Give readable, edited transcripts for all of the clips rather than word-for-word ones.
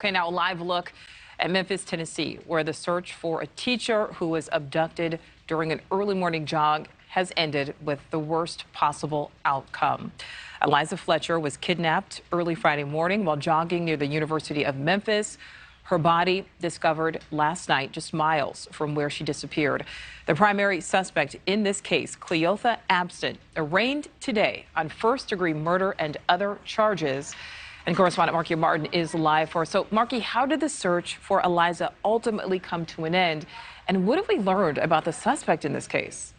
Okay, now a live look at Memphis, Tennessee, where the search for a teacher who was abducted during an early morning jog has ended with the worst possible outcome. Eliza Fletcher was kidnapped early Friday morning while jogging near the University of Memphis. Her body discovered last night just miles from where she disappeared. The primary suspect in this case, Cleotha Abston, arraigned today on first-degree murder and other charges. And correspondent Marky Martin is live for us. So, Marky, how did the search for Eliza ultimately come to an end? And what have we learned about the suspect in this case?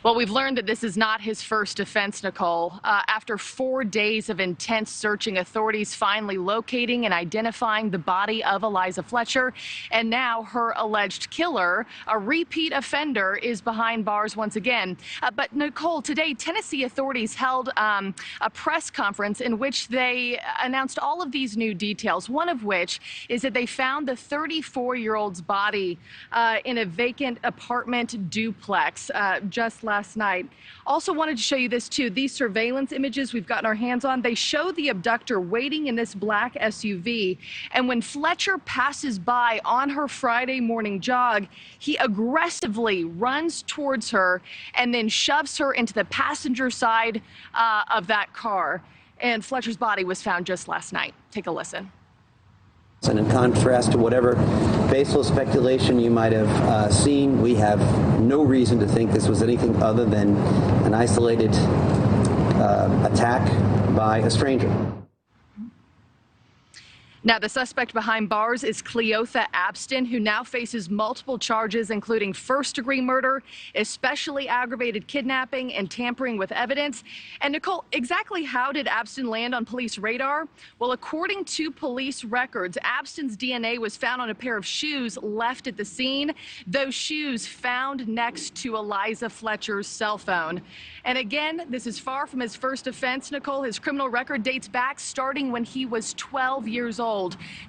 Well, we've learned that this is not his first offense, Nichole. After 4 days of intense searching, authorities finally locating and identifying the body of Eliza Fletcher. And now her alleged killer, a repeat offender, is behind bars once again. But Nichole, today, Tennessee authorities held a press conference in which they announced all of these new details, one of which is that they found the 34-year-old's body in a vacant apartment duplex just last night. Also wanted to show you this too. These surveillance images we've gotten our hands on, they show the abductor waiting in this black SUV. And when Fletcher passes by on her Friday morning jog, he aggressively runs towards her and then shoves her into the passenger side of that car. And Fletcher's body was found just last night. Take a listen. And in contrast to whatever baseless speculation you might have seen, we have no reason to think this was anything other than an isolated attack by a stranger. Now, the suspect behind bars is Cleotha Abston, who now faces multiple charges, including first-degree murder, especially aggravated kidnapping, and tampering with evidence. And Nichole, exactly how did Abston land on police radar? Well, according to police records, Abston's DNA was found on a pair of shoes left at the scene. Those shoes found next to Eliza Fletcher's cell phone. And again, this is far from his first offense, Nichole. His criminal record dates back starting when he was 12 years old.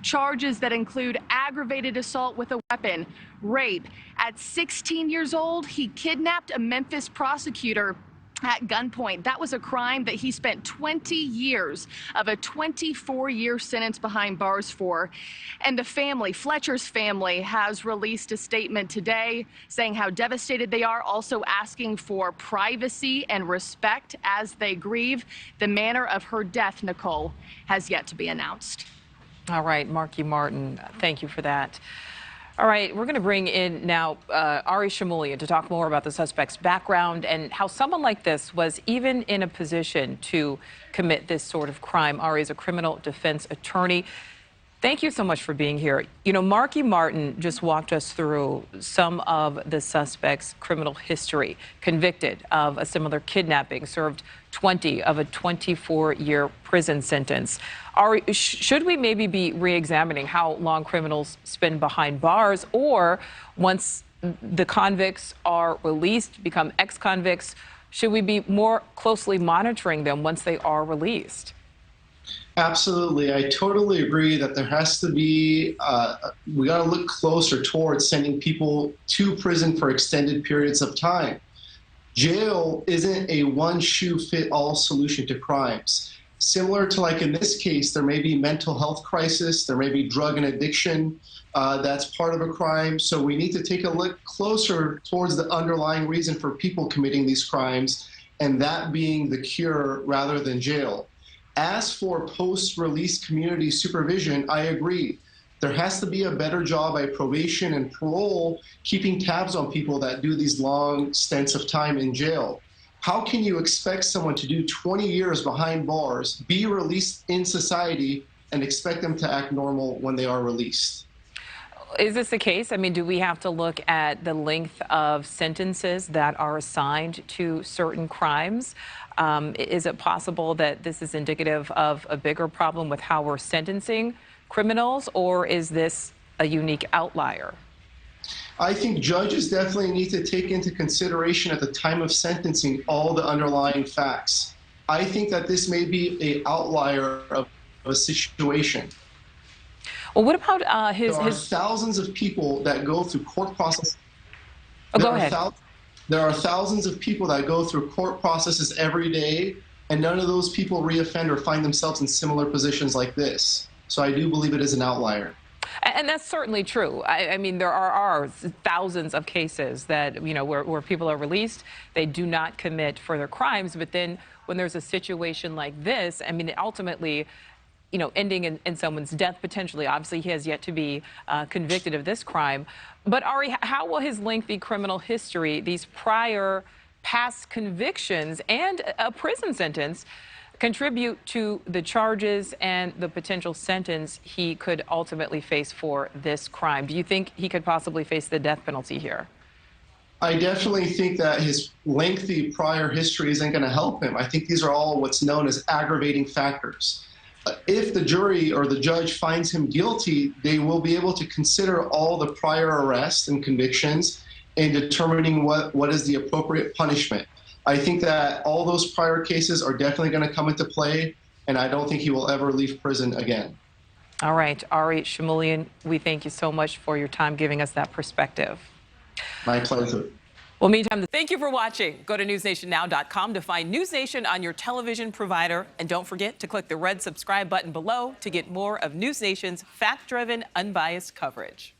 Charges that include aggravated assault with a weapon, rape. At 16 years old, he kidnapped a Memphis prosecutor at gunpoint. That was a crime that he spent 20 years of a 24-year sentence behind bars for. And the family, Fletcher's family, has released a statement today saying how devastated they are, also asking for privacy and respect as they grieve. The manner of her death, Nichole, has yet to be announced. All right, Marky Martin, thank you for that. All right, we're going to bring in now Ari Shamulian to talk more about the suspect's background and how someone like this was even in a position to commit this sort of crime. Ari is a criminal defense attorney. Thank you so much for being here. You know, Marky Martin just walked us through some of the suspect's criminal history. Convicted of a similar kidnapping, served 20 of a 24-year prison sentence. Ari, should we maybe be re-examining how long criminals spend behind bars, or once the convicts are released, become ex-convicts, should we be more closely monitoring them once they are released? Absolutely. I totally agree that there has to be, we got to look closer towards sending people to prison for extended periods of time. Jail isn't a one-shoe-fit-all solution to crimes. Similar to, like in this case, there may be mental health crisis, there may be drug and addiction that's part of a crime. So we need to take a look closer towards the underlying reason for people committing these crimes, and that being the cure rather than jail. As for post-release community supervision, I agree. There has to be a better job by probation and parole keeping tabs on people that do these long stints of time in jail. How can you expect someone to do 20 years behind bars, be released in society, and expect them to act normal when they are released? Is this the case? I mean, do we have to look at the length of sentences that are assigned to certain crimes? Is it possible that this is indicative of a bigger problem with how we're sentencing criminals, or is this a unique outlier? I think judges definitely need to take into consideration at the time of sentencing all the underlying facts. I think that this may be an outlier of a situation. Well, what about There are thousands of people that go through court process. Oh, go ahead. There are thousands of people that go through court processes every day, and none of those people reoffend or find themselves in similar positions like this. So I do believe it is an outlier. And that's certainly true. I mean, there are thousands of cases that, where people are released, they do not commit further crimes. But then when there's a situation like this, I mean, ultimately, ending in someone's death potentially. Obviously, he has yet to be convicted of this crime. But Ari, how will his lengthy criminal history, these prior past convictions and a prison sentence contribute to the charges and the potential sentence he could ultimately face for this crime? Do you think he could possibly face the death penalty here? I definitely think that his lengthy prior history isn't going to help him. I think these are all what's known as aggravating factors. If the jury or the judge finds him guilty, they will be able to consider all the prior arrests and convictions in determining what is the appropriate punishment. I think that all those prior cases are definitely going to come into play, and I don't think he will ever leave prison again. All right, Ari Shamulian, we thank you so much for your time giving us that perspective. My pleasure. Well, meantime, thank you for watching. Go to newsnation.now.com to find NewsNation on your television provider. And don't forget to click the red subscribe button below to get more of NewsNation's fact-driven, unbiased coverage.